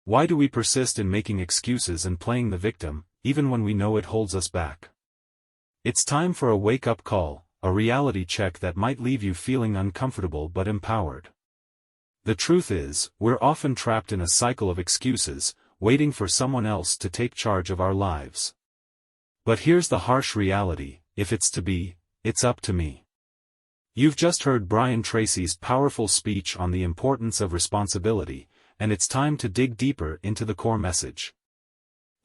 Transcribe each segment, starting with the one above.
Why do we persist in making excuses and playing the victim, even when we know it holds us back? It's time for a wake-up call, a reality check that might leave you feeling uncomfortable but empowered. The truth is, we're often trapped in a cycle of excuses, waiting for someone else to take charge of our lives. But here's the harsh reality: if it's to be, it's up to me. You've just heard Brian Tracy's powerful speech on the importance of responsibility, and it's time to dig deeper into the core message.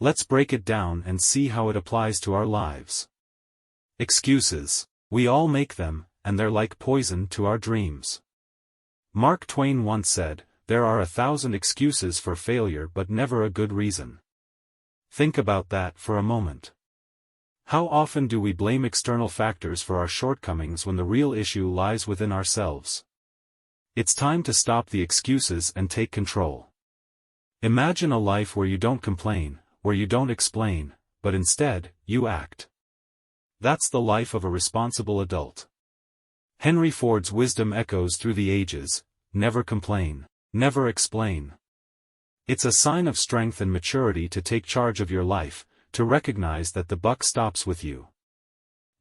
Let's break it down and see how it applies to our lives. Excuses. We all make them, and they're like poison to our dreams. Mark Twain once said, "There are 1,000 excuses for failure but never a good reason." Think about that for a moment. How often do we blame external factors for our shortcomings when the real issue lies within ourselves? It's time to stop the excuses and take control. Imagine a life where you don't complain, where you don't explain, but instead, you act. That's the life of a responsible adult. Henry Ford's wisdom echoes through the ages: never complain, never explain. It's a sign of strength and maturity to take charge of your life, to recognize that the buck stops with you.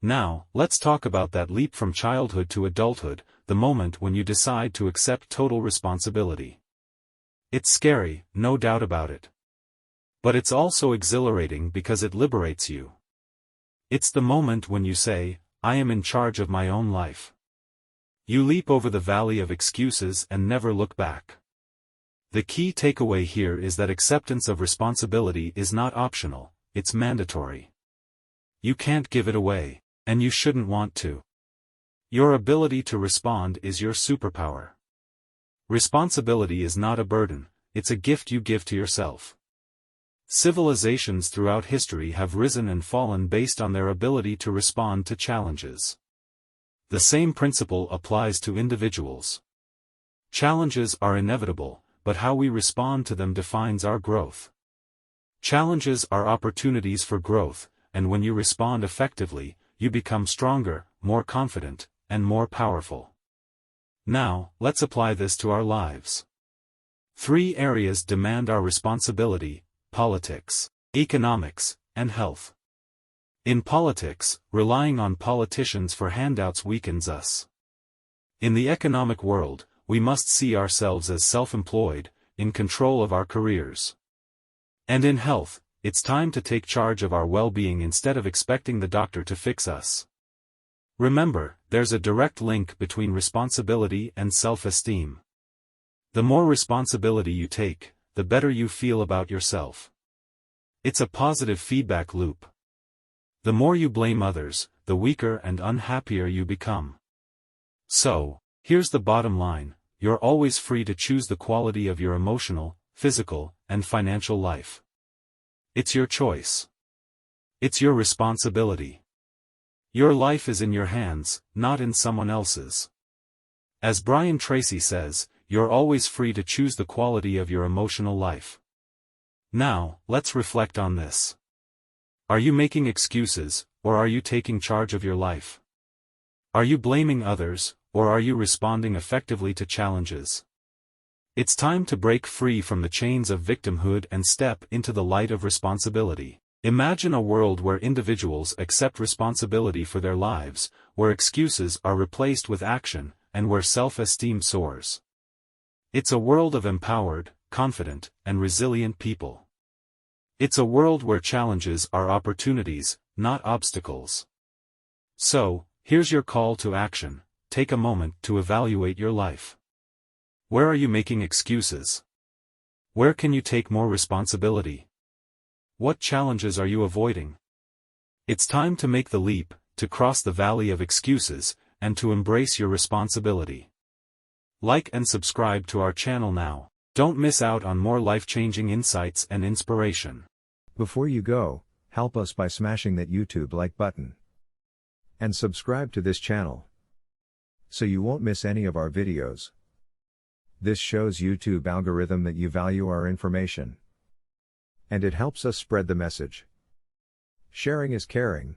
Now, let's talk about that leap from childhood to adulthood, the moment when you decide to accept total responsibility. It's scary, no doubt about it. But it's also exhilarating because it liberates you. It's the moment when you say, "I am in charge of my own life." You leap over the valley of excuses and never look back. The key takeaway here is that acceptance of responsibility is not optional, it's mandatory. You can't give it away, and you shouldn't want to. Your ability to respond is your superpower. Responsibility is not a burden, it's a gift you give to yourself. Civilizations throughout history have risen and fallen based on their ability to respond to challenges. The same principle applies to individuals. Challenges are inevitable, but how we respond to them defines our growth. Challenges are opportunities for growth, and when you respond effectively, you become stronger, more confident, and more powerful. Now, let's apply this to our lives. 3 areas demand our responsibility: politics, economics, and health. In politics, relying on politicians for handouts weakens us. In the economic world, we must see ourselves as self-employed, in control of our careers. And in health, it's time to take charge of our well-being instead of expecting the doctor to fix us. Remember, there's a direct link between responsibility and self-esteem. The more responsibility you take, the better you feel about yourself. It's a positive feedback loop. The more you blame others, the weaker and unhappier you become. So, here's the bottom line: you're always free to choose the quality of your emotional, physical, and financial life. It's your choice. It's your responsibility. Your life is in your hands, not in someone else's. As Brian Tracy says, you're always free to choose the quality of your emotional life. Now, let's reflect on this. Are you making excuses, or are you taking charge of your life? Are you blaming others, or are you responding effectively to challenges? It's time to break free from the chains of victimhood and step into the light of responsibility. Imagine a world where individuals accept responsibility for their lives, where excuses are replaced with action, and where self-esteem soars. It's a world of empowered, confident, and resilient people. It's a world where challenges are opportunities, not obstacles. So, here's your call to action: take a moment to evaluate your life. Where are you making excuses? Where can you take more responsibility? What challenges are you avoiding? It's time to make the leap, to cross the valley of excuses, and to embrace your responsibility. Like and subscribe to our channel now. Don't miss out on more life-changing insights and inspiration. Before you go, help us by smashing that YouTube like button. And subscribe to this channel, so you won't miss any of our videos. This shows YouTube algorithm that you value our information. And it helps us spread the message. Sharing is caring.